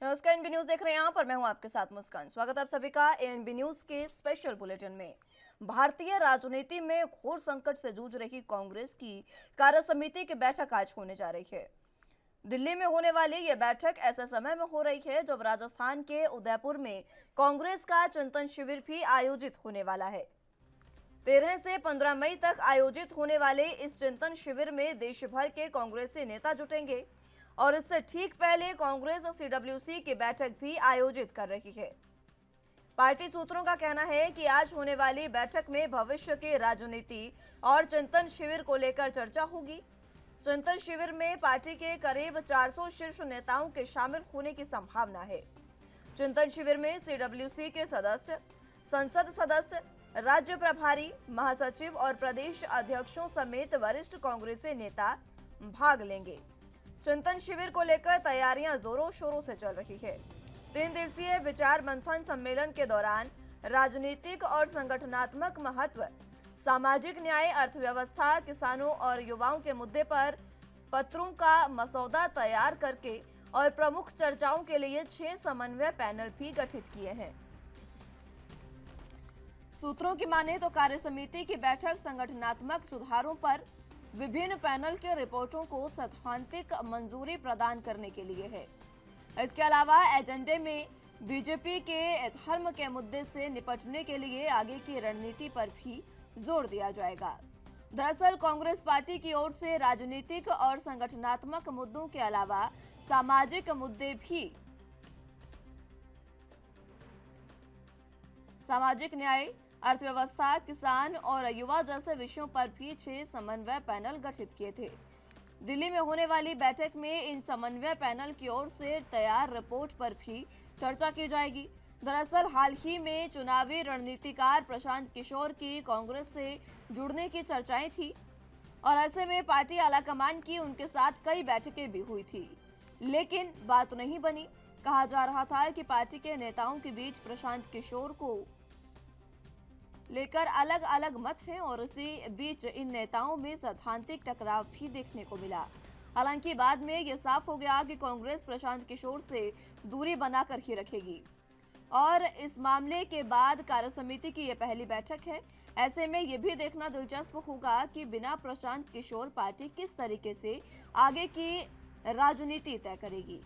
नमस्कार, NB news देख रहे हैं आप और मैं हूं आपके साथ मुस्कान। स्वागत है आप सभी का एनबी न्यूज के स्पेशल बुलेटिन में। भारतीय राजनीति में घोर संकट से जूझ रही कांग्रेस की कार्य समिति की बैठक आज होने जा रही है। दिल्ली में होने वाली यह बैठक ऐसे समय में हो रही है जब राजस्थान के उदयपुर में कांग्रेस का चिंतन शिविर भी आयोजित होने वाला है। 13 से 15 मई तक आयोजित होने वाले इस चिंतन शिविर में देश भर के कांग्रेसी नेता जुटेंगे और इससे ठीक पहले कांग्रेस और सीडब्ल्यूसी की बैठक भी आयोजित कर रही है। पार्टी सूत्रों का कहना है कि आज होने वाली बैठक में भविष्य की राजनीति और चिंतन शिविर को लेकर चर्चा होगी। चिंतन शिविर में पार्टी के करीब 400 शीर्ष नेताओं के शामिल होने की संभावना है। चिंतन शिविर में सीडब्ल्यूसी के सदस्य, संसद सदस्य, राज्य प्रभारी, महासचिव और प्रदेश अध्यक्षों समेत वरिष्ठ कांग्रेसी नेता भाग लेंगे। चिंतन शिविर को लेकर तैयारियां जोरों शोरों से चल रही है। 3 दिवसीय विचार मंथन सम्मेलन के दौरान राजनीतिक और संगठनात्मक महत्व, सामाजिक न्याय, अर्थव्यवस्था, किसानों और युवाओं के मुद्दे पर पत्रों का मसौदा तैयार करके और प्रमुख चर्चाओं के लिए 6 समन्वय पैनल भी गठित किए हैं। सूत्रों की माने तो कार्य समिति की बैठक संगठनात्मक सुधारों पर विभिन्न पैनल के रिपोर्टों को सैद्धांतिक मंजूरी प्रदान करने के लिए है। इसके अलावा एजेंडे में बीजेपी के धर्म के मुद्दे से निपटने के लिए आगे की रणनीति पर भी जोर दिया जाएगा। दरअसल कांग्रेस पार्टी की ओर से राजनीतिक और संगठनात्मक मुद्दों के अलावा सामाजिक मुद्दे भी, सामाजिक न्याय, अर्थव्यवस्था, किसान और युवा जैसे विषयों पर भी 6 समन्वय पैनल गठित किए थे। दिल्ली में होने वाली बैठक में इन समन्वय पैनल की ओर से तैयार रिपोर्ट पर भी चर्चा की जाएगी। दरअसल हाल ही में चुनावी रणनीतिकार प्रशांत किशोर की कांग्रेस से जुड़ने की चर्चाएं थी और ऐसे में पार्टी आलाकमान की उनके साथ कई बैठकें भी हुई थी, लेकिन बात नहीं बनी। कहा जा रहा था कि पार्टी के नेताओं के बीच प्रशांत किशोर को लेकर अलग अलग मत हैं और इसी बीच इन नेताओं में सैद्धांतिक टकराव भी देखने को मिला। हालांकि बाद में यह साफ हो गया कि कांग्रेस प्रशांत किशोर से दूरी बनाकर ही रखेगी और इस मामले के बाद कार्यसमिति की यह पहली बैठक है। ऐसे में यह भी देखना दिलचस्प होगा कि बिना प्रशांत किशोर पार्टी किस तरीके से आगे की राजनीति तय करेगी।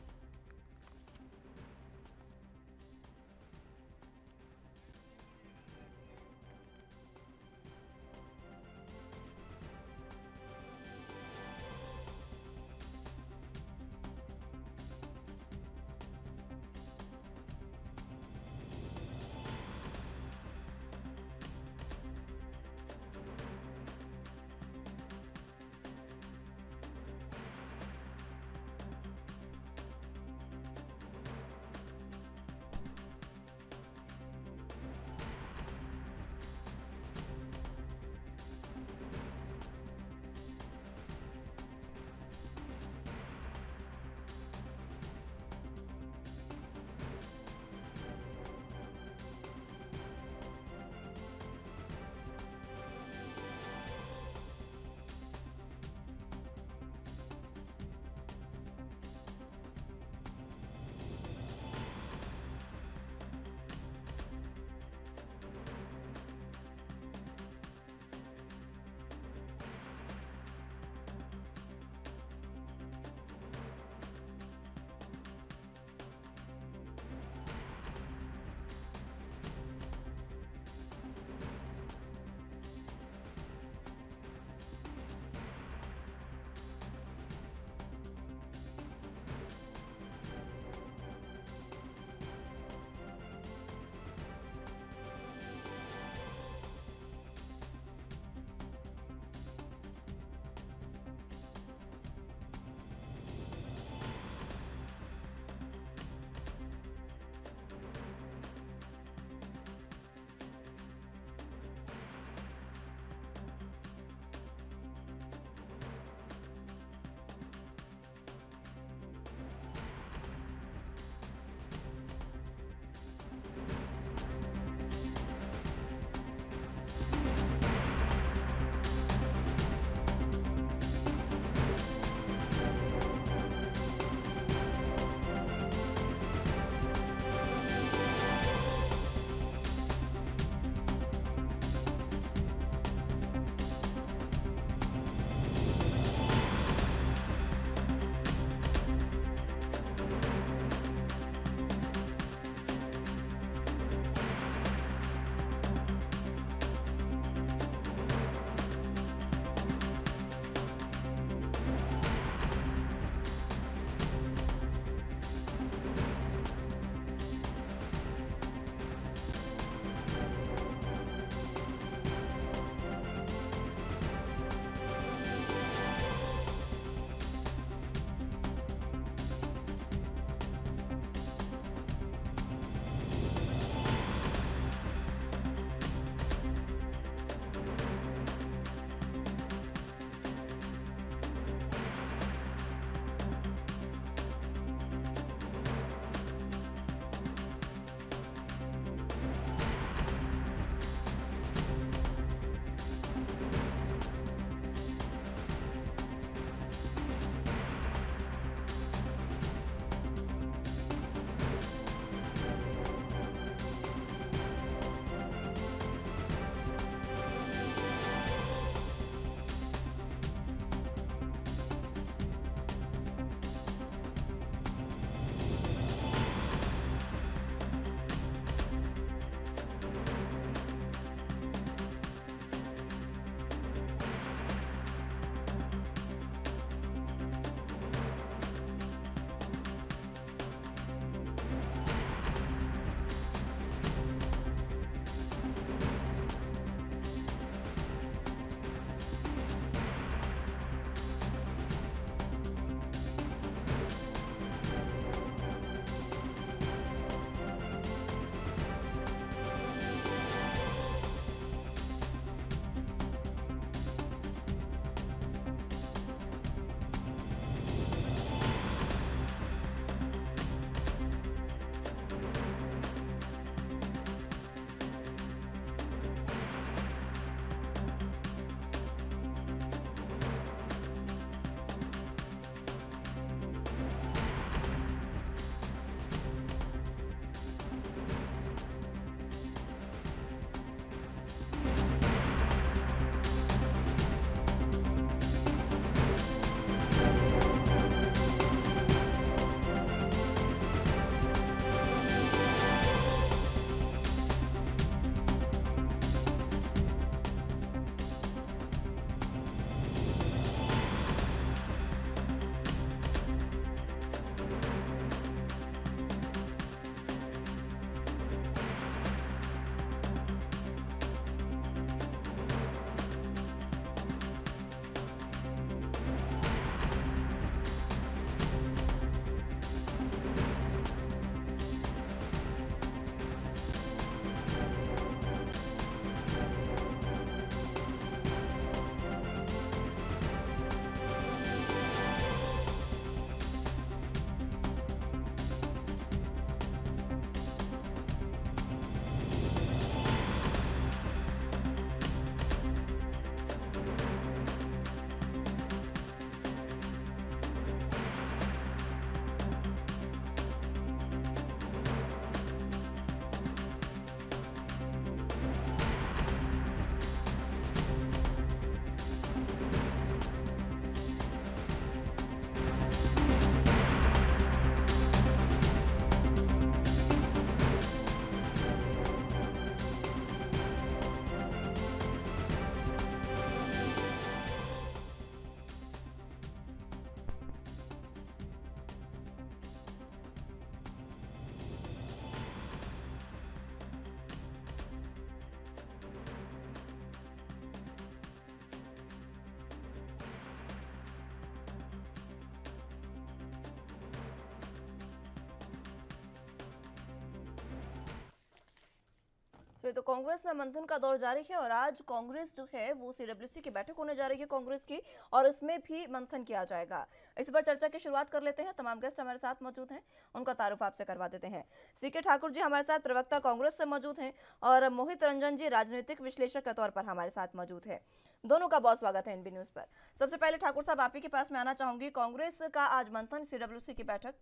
तो कांग्रेस में मंथन का दौर जारी है और आज कांग्रेस जो है वो सीडब्ल्यूसी की बैठक होने जा रही है कांग्रेस की, और इसमें भी मंथन किया जाएगा। इस पर चर्चा की शुरुआत कर लेते हैं। तमाम गेस्ट हमारे साथ मौजूद हैं, उनका तारुफ आपसे करवा देते हैं। सीके ठाकुर जी हमारे साथ प्रवक्ता कांग्रेस से मौजूद हैं और मोहित रंजन जी राजनीतिक विश्लेषक के तौर पर हमारे साथ मौजूद है। दोनों का बहुत स्वागत है एनबी न्यूज पर। सबसे पहले ठाकुर साहब आप ही के पास में आना चाहूंगी। कांग्रेस का आज मंथन, सीडब्ल्यूसी की बैठक।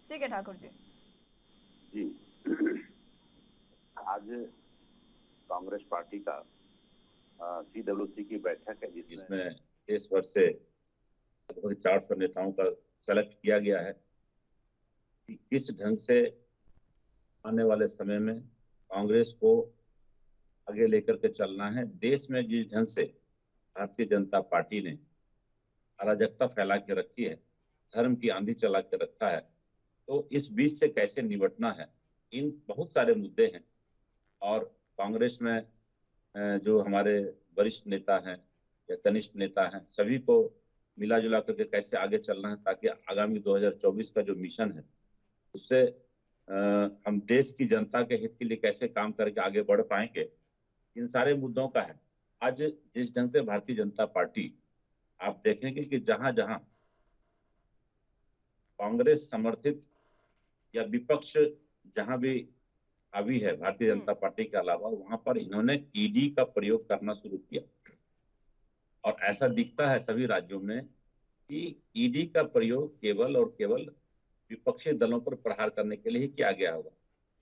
सीके ठाकुर जी। जी आज कांग्रेस पार्टी का सीडब्ल्यूसी की बैठक है जिसमें देश भर से लगभग 400 नेताओं का सेलेक्ट किया गया है कि किस ढंग से आने वाले समय में कांग्रेस को आगे लेकर के चलना है। देश में जिस ढंग से भारतीय जनता पार्टी ने अराजकता फैला के रखी है, धर्म की आंधी चला के रखा है, तो इस बीच से कैसे निपटना है, इन बहुत सारे मुद्दे हैं। और कांग्रेस में जो हमारे वरिष्ठ नेता हैं या कनिष्ठ नेता हैं, सभी को मिला जुला करके कैसे आगे चलना है ताकि आगामी 2024 का जो मिशन है उससे हम देश की जनता के हित के लिए कैसे काम करके आगे बढ़ पाएंगे, इन सारे मुद्दों का है। आज जिस ढंग से भारतीय जनता पार्टी, आप देखेंगे कि जहां जहां कांग्रेस समर्थित या विपक्ष जहां भी हावी है भारतीय जनता पार्टी के अलावा, वहां पर इन्होंने ईडी का प्रयोग करना शुरू किया। और ऐसा दिखता है सभी राज्यों में कि ईडी का प्रयोग केवल और केवल विपक्षी दलों पर प्रहार करने के लिए ही किया गया होगा।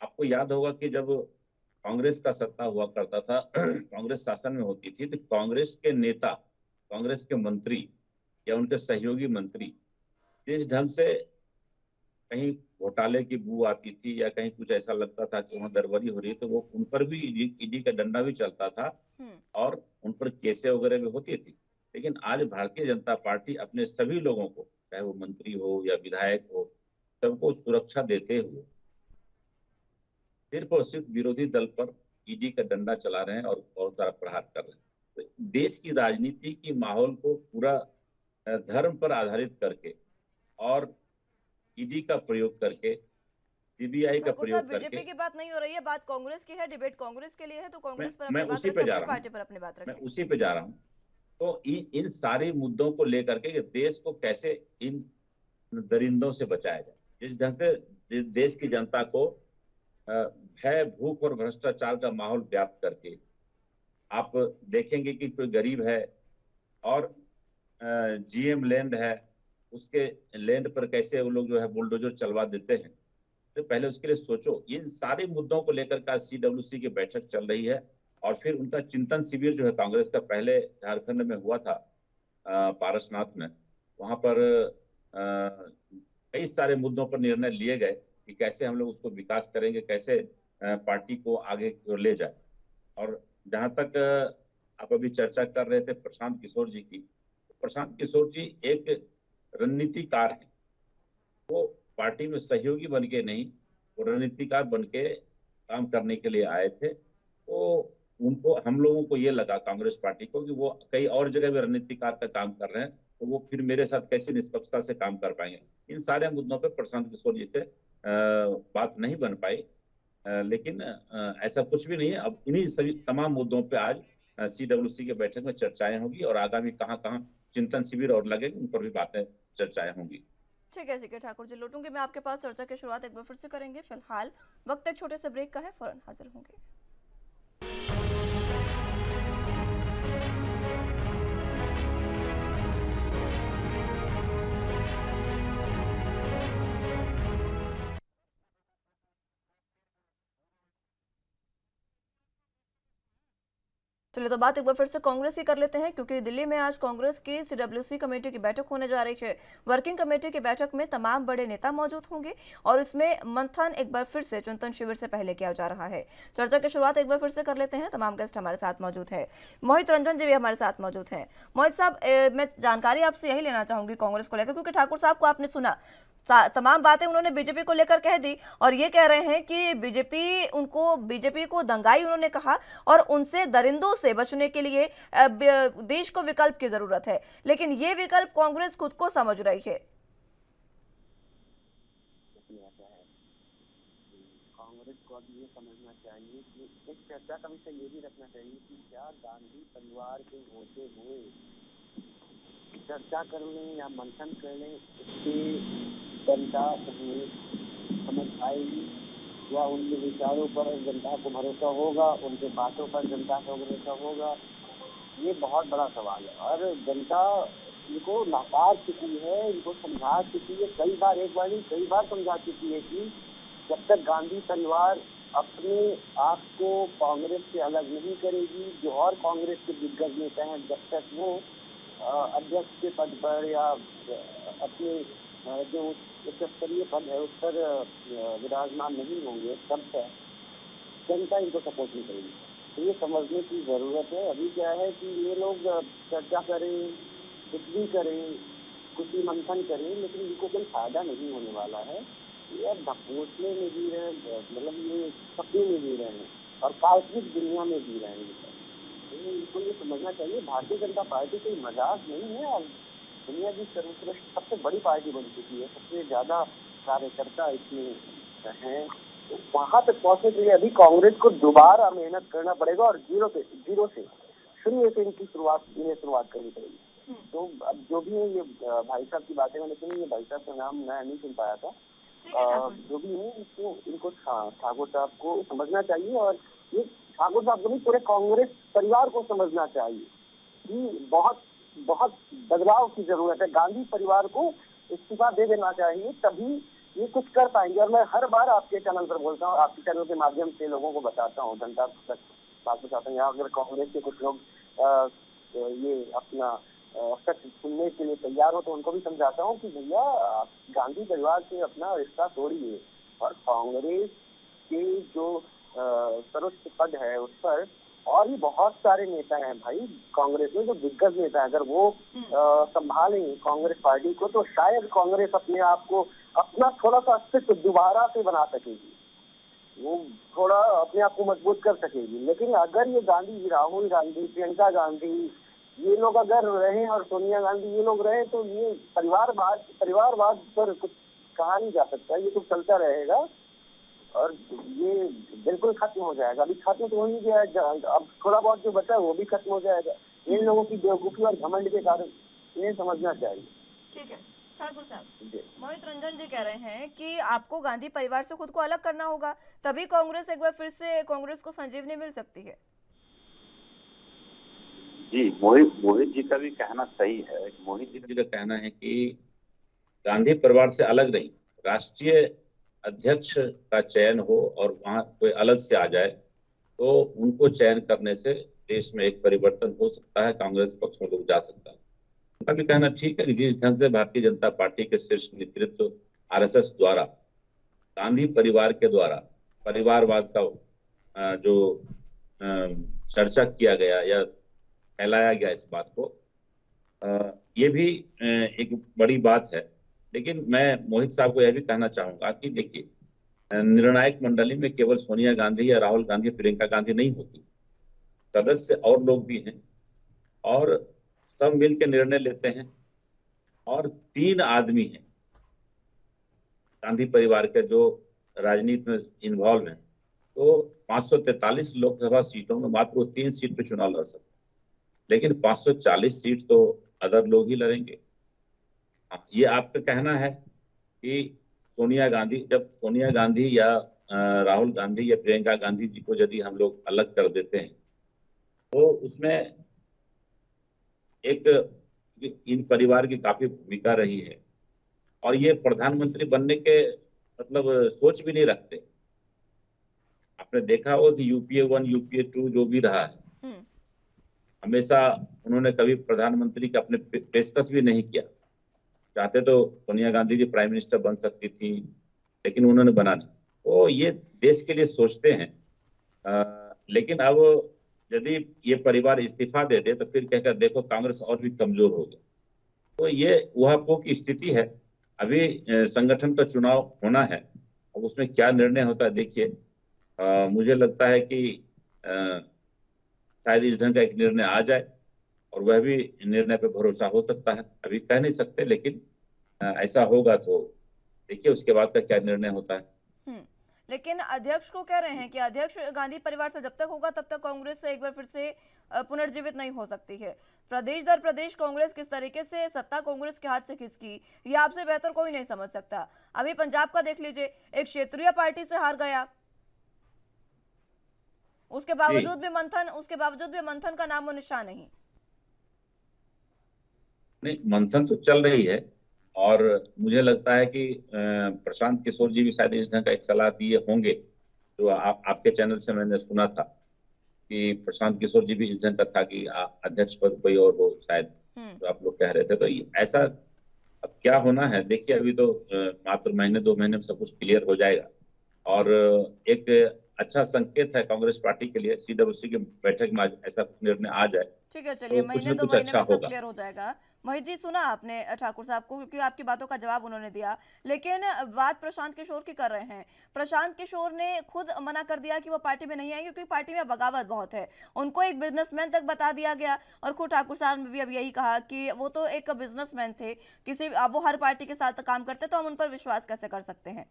आपको याद होगा कि जब कांग्रेस का सत्ता हुआ करता था, कांग्रेस शासन में होती थी, तो कांग्रेस के नेता, कांग्रेस के मंत्री या उनके सहयोगी मंत्री जिस ढंग से कहीं घोटाले की बू आती थी या कहीं कुछ ऐसा लगता था कि वहां गड़बड़ी हो रही है, तो वो उन पर भी ईडी का डंडा भी चलता था और उन पर केसें वगैरह भी होती थी। लेकिन आज भारतीय जनता पार्टी अपने सभी लोगों को, चाहे वो मंत्री हो या विधायक हो, सबको सुरक्षा देते हुए सिर्फ और सिर्फ विरोधी दल पर ईडी का डंडा चला रहे हैं और बहुत सारा प्रहार कर रहे हैं। तो देश की राजनीति की माहौल को पूरा धर्म पर आधारित करके और ईडी का प्रयोग करके, सीबीआई का प्रयोग करके। बीजेपी की बात नहीं हो रही है, बात कांग्रेस की है, डिबेट कांग्रेस के लिए है, तो कांग्रेस पर मैं उसी पे जा रहा हूँ, पार्टी पर अपनी बात रखें। मैं उसी पे जा रहा हूँ। तो इन सारे मुद्दों को लेकर के देश को कैसे इन दरिंदों से बचाया जाए, जिस ढंग से देश की जनता को भय, भूख और भ्रष्टाचार का माहौल व्याप्त करके, आप देखेंगे कि कोई गरीब है और जीएम लैंड है, उसके लैंड पर कैसे वो लोग जो है बुलडोजर चलवा देते हैं। तो पहले उसके लिए सोचो। इन सारे मुद्दों को लेकर का सीडब्ल्यूसी की बैठक चल रही है और फिर उनका चिंतन शिविर जो है कांग्रेस का पहले झारखंड में हुआ था, पारसनाथ में। वहां पर कई सारे मुद्दों पर निर्णय लिए गए कि कैसे हम लोग उसको विकास करेंगे, कैसे पार्टी को आगे ले जाए। और जहां तक आप अभी चर्चा कर रहे थे प्रशांत किशोर जी की, प्रशांत किशोर जी एक रणनीतिकार है। वो पार्टी में सहयोगी बन के नहीं, वो रणनीतिकार बन के काम करने के लिए आए थे। तो उनको, हम लोगों को ये लगा कांग्रेस पार्टी को कि वो कई और जगह भी रणनीतिकार का काम कर रहे हैं, तो वो फिर मेरे साथ कैसे निष्पक्षता से काम कर पाएंगे। इन सारे मुद्दों पे प्रशांत किशोर जी से बात नहीं बन पाई, लेकिन ऐसा कुछ भी नहीं है। अब इन्हीं सभी तमाम मुद्दों पे आज सीडब्ल्यूसी के बैठक में चर्चाएं होगी और आगामी कहां चिंतन शिविर और लगेगा, उन पर भी बातें चर्चाएं होंगी। ठीक है सीके ठाकुर जी, लौटूंगी मैं आपके पास, चर्चा की शुरुआत एक बार फिर से करेंगे। फिलहाल वक्त एक छोटे से ब्रेक का है, फौरन हाजिर होंगे। चलिए तो बात एक बार फिर से कांग्रेस की कर लेते हैं, क्योंकि दिल्ली में आज कांग्रेस की सीडब्ल्यूसी कमेटी की बैठक होने जा रही है। वर्किंग कमेटी की बैठक में तमाम बड़े नेता मौजूद होंगे और इसमें मंथन एक बार फिर से चिंतन शिविर से पहले किया जा रहा है। चर्चा की शुरुआत एक बार फिर से कर लेते हैं। तमाम गेस्ट हमारे साथ मौजूद है। मोहित रंजन जी भी हमारे साथ मौजूद हैं। मोहित साहब, मैं जानकारी आपसे यही लेना चाहूंगी कांग्रेस को लेकर, क्योंकि ठाकुर साहब को आपने सुना, तमाम बातें उन्होंने बीजेपी को लेकर कह दी और ये कह रहे हैं कि बीजेपी को दंगाई उन्होंने कहा और उनसे दरिंदों से बचने के लिए देश को विकल्प की जरूरत है, लेकिन ये विकल्प कांग्रेस खुद को समझ रही है। कांग्रेस को अब ये समझना चाहिए कि एक चर्चा का विषय ये भी रखना चाहिए कि क्या गांधी परिवार के होते हुए चर्चा कर लें या मंथन कर लें, इससे जनता समझ आएगी या उनके विचारों पर जनता को भरोसा होगा, उनके बातों पर जनता को भरोसा होगा, ये बहुत बड़ा सवाल है। और जनता इनको नाकार चुकी है, इनको समझा चुकी है, कई बार, एक बार नहीं कई बार समझा चुकी है कि जब तक गांधी परिवार अपने आप को कांग्रेस से अलग नहीं करेगी, जो और कांग्रेस के दिग्गज नेता हैं, जब तक वो अध्यक्ष के पद पर या अपने जो उच्च स्तरीय पद है उस पर विराजमान नहीं होंगे, तब तक जनता इनको सपोर्ट नहीं करेगी। तो ये समझने की जरूरत है। अभी क्या है कि ये लोग चर्चा करें, कुछ भी करें, कुछ भी मंथन करें, लेकिन इनको कोई फायदा नहीं होने वाला है। ये ढकोसले में जी रहे, मतलब ये सपने में जी रहे हैं और काल्पनिक दुनिया में जी रहे हैं। तो इनको ये समझना चाहिए भारतीय जनता पार्टी कोई मजाक नहीं है और दुनिया की सर्वश्रेष्ठ सबसे बड़ी पार्टी बन चुकी है, सबसे ज्यादा कार्यकर्ता इसमें हैं। तो वहां तक पहुंचने के लिए अभी कांग्रेस को दोबारा मेहनत करना पड़ेगा और जीरो से शून्य से इनकी शुरुआत करनी पड़ेगी। तो अब जो भी है, ये भाई साहब की बातें मैंने सुनी, ये भाई साहब का नाम मैं नहीं सुन पाया था, जो भी है इनको ठाकुर साहब को समझना चाहिए और ये ठाकुर साहब को नहीं, पूरे कांग्रेस परिवार को समझना चाहिए कि बहुत बहुत बदलाव की जरूरत है। गांधी परिवार को इस्तीफा दे देना चाहिए, तभी ये कुछ कर पाएंगे। और मैं हर बार आपके चैनल पर बोलता हूँ, आपके चैनल के माध्यम से लोगों को बताता हूँ, जनता तक बात बताता हूँ। यहाँ अगर कांग्रेस के कुछ लोग ये अपना सच सुनने के लिए तैयार हो तो उनको भी समझाता हूँ कि भैया गांधी परिवार से अपना रिश्ता तोड़िए और कांग्रेस के जो सर्वोच्च पद है उस पर और भी बहुत सारे नेता हैं भाई कांग्रेस में, जो दिग्गज नेता है। अगर वो संभालें कांग्रेस पार्टी को तो शायद कांग्रेस अपने आप को अपना थोड़ा सा अस्तित्व दोबारा से बना सकेगी, वो थोड़ा अपने आप को मजबूत कर सकेगी। लेकिन अगर ये गांधी, राहुल गांधी, प्रियंका गांधी, ये लोग अगर रहे और सोनिया गांधी ये लोग रहे तो ये परिवारवाद पर कुछ कहा नहीं जा सकता, ये तो चलता रहेगा और ये बिल्कुल खत्म हो जाएगा। अभी खत्म तो हो ही गया, अब थोड़ा बहुत जो बचा है वो भी खत्म हो जाएगा इन लोगों की बेवकूफी और घमंड के कारण। ये समझना चाहिए। ठीक है ठाकुर साहब, मोहित रंजन जी कह रहे हैं कि आपको गांधी परिवार से खुद को अलग करना होगा, तभी कांग्रेस एक बार फिर से कांग्रेस को संजीवनी मिल सकती है। जी, मोहित जी का भी कहना सही है। मोहित जी का कहना है कि गांधी परिवार से अलग नहीं, राष्ट्रीय अध्यक्ष का चयन हो और वहां कोई अलग से आ जाए तो उनको चयन करने से देश में एक परिवर्तन हो सकता है, कांग्रेस पक्ष में लोग जा सकता है। उनका भी कहना ठीक है कि जिस ढंग से भारतीय जनता पार्टी के शीर्ष नेतृत्व आरएसएस द्वारा गांधी परिवार के द्वारा परिवारवाद का जो चर्चा किया गया या फैलाया गया इस बात को, ये भी एक बड़ी बात है। लेकिन मैं मोहित साहब को यह भी कहना चाहूंगा कि देखिए, निर्णायक मंडली में केवल सोनिया गांधी या राहुल गांधी, प्रियंका गांधी नहीं होती, सदस्य और लोग भी हैं और सब मिलकर निर्णय लेते हैं। और 3 आदमी हैं गांधी परिवार के जो राजनीति में इन्वॉल्व हैं, तो 543 लोकसभा सीटों में मात्र 3 सीट पे चुनाव लड़ सकते, लेकिन 540 सीट तो अदर लोग ही लड़ेंगे। ये आपका कहना है कि जब सोनिया गांधी या राहुल गांधी या प्रियंका गांधी जी को यदि हम लोग अलग कर देते हैं तो उसमें एक इन परिवार की काफी भूमिका रही है और ये प्रधानमंत्री बनने के मतलब सोच भी नहीं रखते। आपने देखा हो कि यूपीए 1 यूपीए 2 जो भी रहा है, हमेशा उन्होंने कभी प्रधानमंत्री का अपने पेशकश भी नहीं किया। चाहते तो सोनिया गांधी जी प्राइम मिनिस्टर बन सकती थी, लेकिन उन्होंने बना नहीं। तो ये देश के लिए सोचते हैं। लेकिन अब यदि ये परिवार इस्तीफा दे दे तो फिर कहकर देखो कांग्रेस और भी कमजोर हो गई। तो ये ऊहापोह की स्थिति है। अभी संगठन का चुनाव होना है, अब उसमें क्या निर्णय होता है देखिए। मुझे लगता है कि शायद इस ढंग का एक निर्णय आ जाए और वह भी निर्णय पे भरोसा हो सकता है। अभी कह नहीं सकते, लेकिन ऐसा होगा तो देखिए उसके बाद का क्या निर्णय होता है। लेकिन अध्यक्ष को कह रहे हैं कि अध्यक्ष गांधी परिवार से जब तक होगा तब तक कांग्रेस से एक बार फिर से पुनर्जीवित नहीं हो सकती है। प्रदेश दर प्रदेश कांग्रेस किस तरीके से सत्ता कांग्रेस के हाथ से खिसकी, ये आपसे बेहतर कोई नहीं समझ सकता। अभी पंजाब का देख लीजिए, एक क्षेत्रीय पार्टी से हार गया, उसके बावजूद भी मंथन का नामो निशान नहीं। नहीं, मंथन तो चल रही है और मुझे लगता है कि प्रशांत किशोर जी भी शायद इस ढंग का एक सलाह दिए होंगे। जो आपके चैनल से मैंने सुना था कि प्रशांत किशोर जी भी इस ढंग का था कि अध्यक्ष पद कोई और हो शायद, जो आप लोग कह रहे थे। तो ऐसा अब क्या होना है देखिए, अभी तो मात्र महीने 2 महीने में सब कुछ क्लियर हो जाएगा। और एक अच्छा संकेत है कांग्रेस पार्टी के लिए, सीडब्ल्यूसी की बैठक में ऐसा निर्णय आ जाए। ठीक है, चलिए तो कुछ महीने न 2 कुछ महीने अच्छा में सब होगा। क्लियर हो जाएगा। मोहित जी, सुना आपने ठाकुर साहब को, क्योंकि आपकी बातों का जवाब उन्होंने दिया। लेकिन बात प्रशांत किशोर की कर रहे हैं। प्रशांत किशोर ने खुद मना कर दिया कि वो पार्टी में नहीं आएंगे क्योंकि पार्टी में बगावत बहुत है। उनको एक बिजनेसमैन तक बता दिया गया और खुद ठाकुर साहब ने भी अब यही कहा कि वो तो एक बिजनेसमैन थे, वो हर पार्टी के साथ काम करते, तो हम उन पर विश्वास कैसे कर सकते हैं।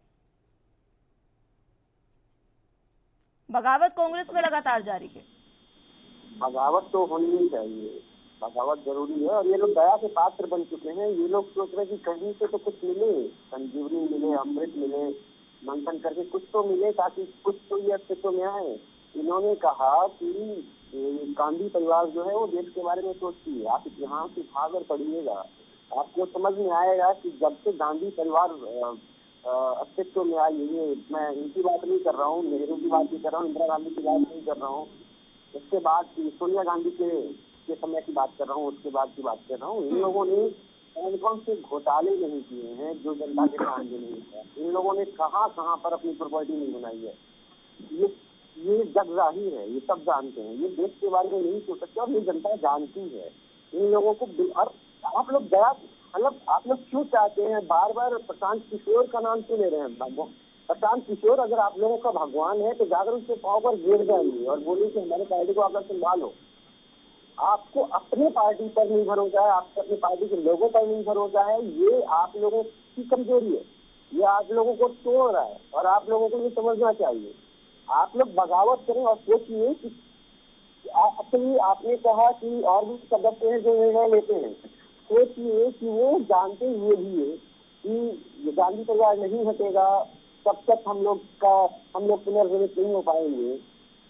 बगावत कांग्रेस में लगातार जारी है। बगावत तो होनी ही चाहिए, बगावत जरूरी है। और ये लोग दया के पात्र बन चुके हैं। ये लोग सोच रहे कि कहीं से तो कुछ मिले, संजीवनी मिले, अमृत मिले, मंथन करके कुछ तो मिले ताकि कुछ तो ये अस्तित्व में आए। इन्होंने कहा कि गांधी परिवार जो है वो देश के बारे में सोचती है। आप इतिहास की भाग पढ़िएगा, आपको समझ में आएगा कि जब से गांधी परिवार अस्तित्व में आई है, मैं इनकी बात नहीं कर रहा हूँ, नेहरू की बात नहीं कर रहा हूँ, इंदिरा गांधी की बात नहीं कर रहा हूँ, उसके बाद सोनिया गांधी के समय की बात कर रहा हूँ, उसके बाद की बात कर रहा हूँ। इन लोगों ने कौन से घोटाले नहीं किए हैं जो जनता के सामने नहीं है। इन लोगों ने कहाँ कहाँ पर अपनी प्रॉपर्टी नहीं बनाई है, ये जग जाहिर है, ये सब जानते हैं। ये देश के बारे में नहीं सोच सकते और ये जनता जानती है। इन लोगों को और आप लोग दया, मतलब आप लोग क्यों चाहते हैं बार बार प्रशांत किशोर का नाम क्यों ले रहे हैं। प्रशांत किशोर अगर आप लोगों का भगवान है तो जाकर उसके पाँव पर गिर जाइए और बोलिए कि हमारे पार्टी को आप संभालो। आपको अपनी पार्टी पर निर्भर हो जाए, आपको अपनी पार्टी के लोगों पर निर्भर हो जाए, ये आप लोगों की कमजोरी है। ये आप लोगों को तोड़ रहा है और आप लोगों को ये समझना चाहिए। आप लोग बगावत करें और सोचिए कि असली आपने कहा कि और भी सदस्य हैं जो निर्णय लेते हैं, सोचिए कि वो जानते हुए भी है कि गांधी परिवार नहीं हटेगा तब तक हम लोग पुनर्जीवित नहीं हो पाएंगे।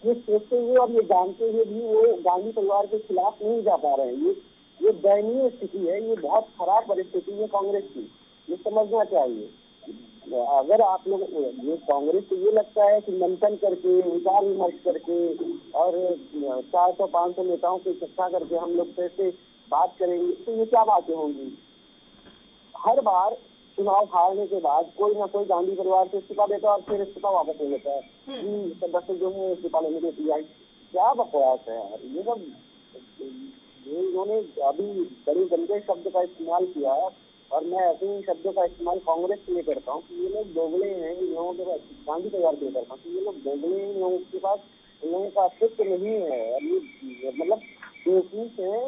ये सोचते हुए और ये जानते हुए भी वो गांधी परिवार के खिलाफ नहीं जा पा रहे हैं। ये दयनीय स्थिति है, ये बहुत खराब परिस्थिति है कांग्रेस की, ये समझना चाहिए। अगर आप लोग ये कांग्रेस को ये लगता है कि मंथन करके, विचार विमर्श करके और 400-500 नेताओं की इकट्ठा करके हम लोग कैसे बात करेंगे, तो ये क्या बातें होंगी। हर बार चुनाव हारने के बाद कोई ना कोई गांधी परिवार से इस्तीफा देता है और फिर इस्तीफा वापस ले लेता है। सदस्य जो है इस्तीफा लेने के लिए क्या बकवास है यार। ये सब इन्होंने अभी बड़े गंदे शब्द का इस्तेमाल किया और मैं ऐसे ही शब्दों का इस्तेमाल कांग्रेस के लिए करता हूँ कि ये लोग दोगले हैं। इन लोगों के पास गांधी परिवार के लिए करता हूँ कि ये लोग दोगले हैं, इन लोगों के पास इन लोगों का अस्तित्व नहीं है। ये मतलब बेवकूफ है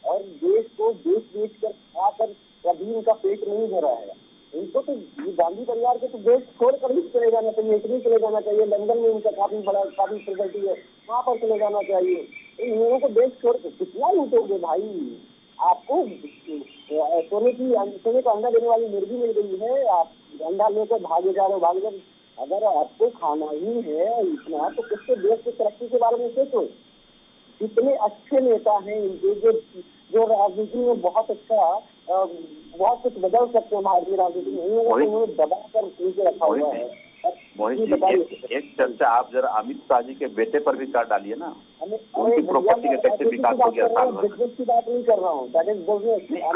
और देश को बेच कर खाकर कभी इनका पेट नहीं भरा है। इनको तो गांधी परिवार के तो देश छोड़कर ही चले जाना चाहिए, इटली चले जाना चाहिए। लंदन में इनका काफी प्रॉपर्टी है, वहाँ पर चले जाना चाहिए। इन लोगों को देश छोड़ कर कितना लूटोगे भाई। आपको सोने का अंडा देने वाली मुर्गी मिल गई है, आप अंडा लेकर भागे जा रहे हो, भागे। अगर आपको खाना ही है इतना तो किसके देश की तरक्की के बारे में सोचो। इतने अच्छे नेता हैं इनके जो राजनीति में बहुत अच्छा बहुत कुछ बदल सकते हैं भारतीय राजनीति में। उन्होंने दबा कर नीचे रखा हुआ है। मोहित जी, एक चर्चा आप जरा अमित शाह जी के बेटे पर भी कर डालिए ना। उनकी प्रॉपर्टी का कैसे विकास हो गया साल भर। बिजनेस की बात नहीं कर रहा हूँ,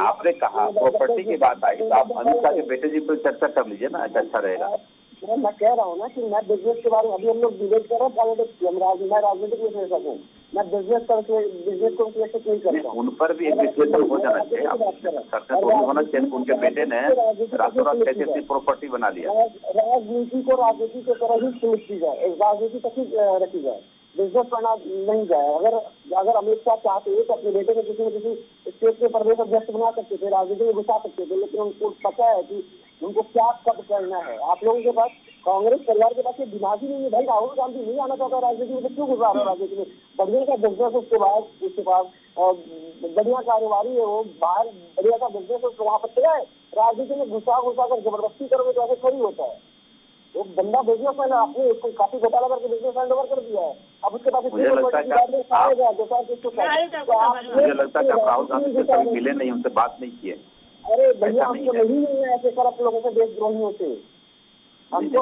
आपने कहा प्रॉपर्टी की बात आई तो आप अमित शाह के बेटे जी पर चर्चा कर लीजिए ना, अच्छा रहेगा। मैं कह रहा हूँ ना कि मैं बिजनेस के बारे में अभी हम लोग डिबेट कर रहे हैं पॉलिटिक्स, मैं राजनीतिक नहीं कर सकूँ। मैं बिजनेस को विश्लेषण नहीं करता। उन पर भी एक विश्लेषण हो जाना चाहिए, होना चाहिए। उनके बेटे ने रातों रात कैसे प्रॉपर्टी बना लिया। राजनीति को राजनीति की तरह ही समझी जाए, राजनीति तक ही रखी जाए, बिजनेस करना नहीं जाए। अगर अमित शाह चाहते तो अपने बेटे को किसी न किसी स्टेट के प्रदेश अध्यक्ष बना सकते थे, राजनीति में घुसा सकते थे, लेकिन उनको पता है कि उनको क्या कब करना है। आप लोगों के पास कांग्रेस परिवार के पास ये दिमाग ही नहीं है भाई। राहुल गांधी नहीं आना चाहता राजनीति में, तो क्यों घुसा रहा है राजनीति में? बढ़िया का बिजनेस उसके पास बढ़िया कारोबारी है वो, बाहर बढ़िया का बिजनेस उसको वहां पर है। राजनीति में घुसा कर जबरदस्ती करोगे तो ऐसे थोड़ी होता है। वो बंदा बिजनेसमैन है, आपने उसको काफी घोटाला करके बिजनेस हैंड ओवर कर दिया है। अब उसके पास मुझे लगता है कि मैं मुझे लगता है कि आप राहुल गांधी से कभी मिले नहीं, उनसे बात नहीं किए। अरे भैया ऐसा नहीं हमको है। नहीं है ऐसे करप्ट लोगों से, देशद्रोहियों से। हमको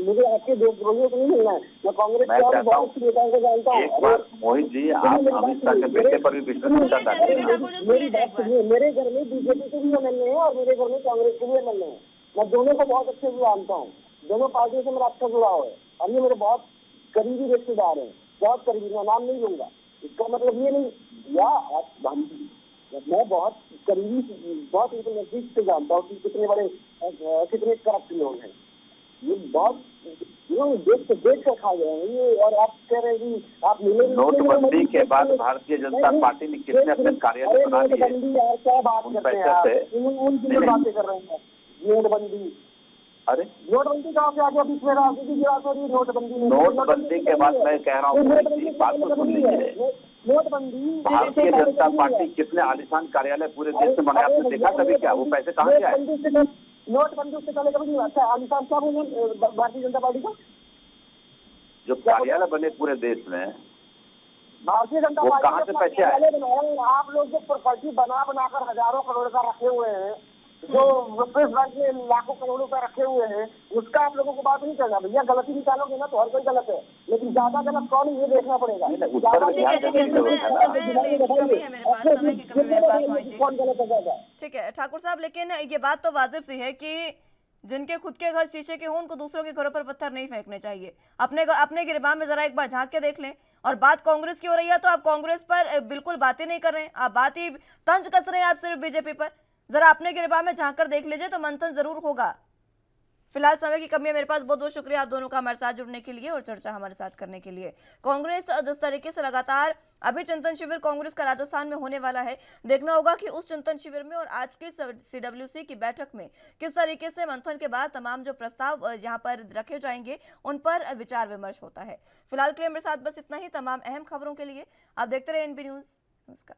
मुझे आपके देशद्रोहियों से नहीं मिलना है। मैं कांग्रेस मैं के और चाहता बहुत सी नेताओं को जानता हूँ। एक बार मोहित जी, आप अमित शाह के बेटे पर भी विश्वास सुनिए करना जैसे चाहते भी हैं। ठाकुर जी, सुन लीजिए एक बार। मेरे घर में बीजेपी के भी एमएलए हैं और मेरे घर में कांग्रेस के भी एमएलए हैं। मैं दोनों को बहुत अच्छे से जानता हूँ, दोनों पार्टियों से मेरा अच्छा जुड़ाव है और ये मेरे बहुत करीबी रिश्तेदार हैं, बहुत करीबी। मैं नाम नहीं लूंगा, इसका मतलब ये नहीं मैं बहुत करीबी, बहुत इनके नजदीक से जानता हूँ कि कितने बड़े कितने करप्ट लोग हैं। ये बहुत देख कर खा गए हैं ये। और आप कह रहे हैं कि आप मिले नोटबंदी के बाद भारतीय जनता पार्टी ने कितने अपने कार्यालय बना लिए? नोटबंदी यार क्या बात उन करते हैं पैसे आप? से उन बातें कर रहे हैं। नोटबंदी अरे नोटबंदी कहाँ से आगे बीच में राजनीति की बात हो रही है? नोटबंदी के बाद मैं कह रहा हूँ, बात तो सुन लीजिए। नोटबंदी भारतीय जनता पार्टी कितने आलिशान कार्यालय पूरे देश में बनाए, आपने देखा कभी क्या? वो पैसे कहाँ से आए? नोटबंदी उससे पहले कभी नहीं हुआ। अच्छा आलिशान क्या बोले भारतीय जनता पार्टी का? जो कार्यालय बने पूरे देश में, भारतीय जनता वो पार्टी कहाँ से ने पैसे आए? कार्यालय बनाया। आप लोग जो प्रॉपर्टी बनाकर हजारों करोड़ का रखे हुए हैं, जो विश्व बैंक में लाखों करोड़ रुपए रखे हुए हैं, उसका आप लोगों को बात नहीं करना। भैया गलती निकालोगे ना तो हर कोई गलत है, लेकिन ज्यादा गलत कौन है ये देखना पड़ेगा। उस पर भी ठीक है, ध्यान ठीक है, देने की जरूरत है ना। समय की कमी है मेरे पास, समय की कमी मेरे पास मोहित जी। कौन गलत है ज्यादा? ठीक है ठाकुर साहब, लेकिन ये बात तो वाजिब सी है कि जिनके खुद के घर शीशे के हों उनको दूसरों के घरों पर पत्थर नहीं फेंकने चाहिए। अपने गिरबान में जरा एक बार झांक के देख लें। और बात कांग्रेस की हो रही है तो आप कांग्रेस पर बिल्कुल बातें नहीं कर रहे हैं, आप बात ही तंज कस रहे हैं आप सिर्फ बीजेपी पर। जरा अपने गिरबान में झांक कर देख लीजिए तो मंथन जरूर होगा। फिलहाल समय की कमी है मेरे पास। बहुत बहुत शुक्रिया आप दोनों का हमारे साथ जुड़ने के लिए और चर्चा हमारे साथ करने के लिए। कांग्रेस जिस तरीके से लगातार अभी चिंतन शिविर कांग्रेस का राजस्थान में होने वाला है, देखना होगा कि उस चिंतन शिविर में और आज की सीडब्ल्यूसी की बैठक में किस तरीके से मंथन के बाद तमाम जो प्रस्ताव यहाँ पर रखे जाएंगे उन पर विचार विमर्श होता है। फिलहाल के लिए मेरे साथ बस इतना ही। तमाम अहम खबरों के लिए आप देखते रहे एनबी न्यूज। नमस्कार।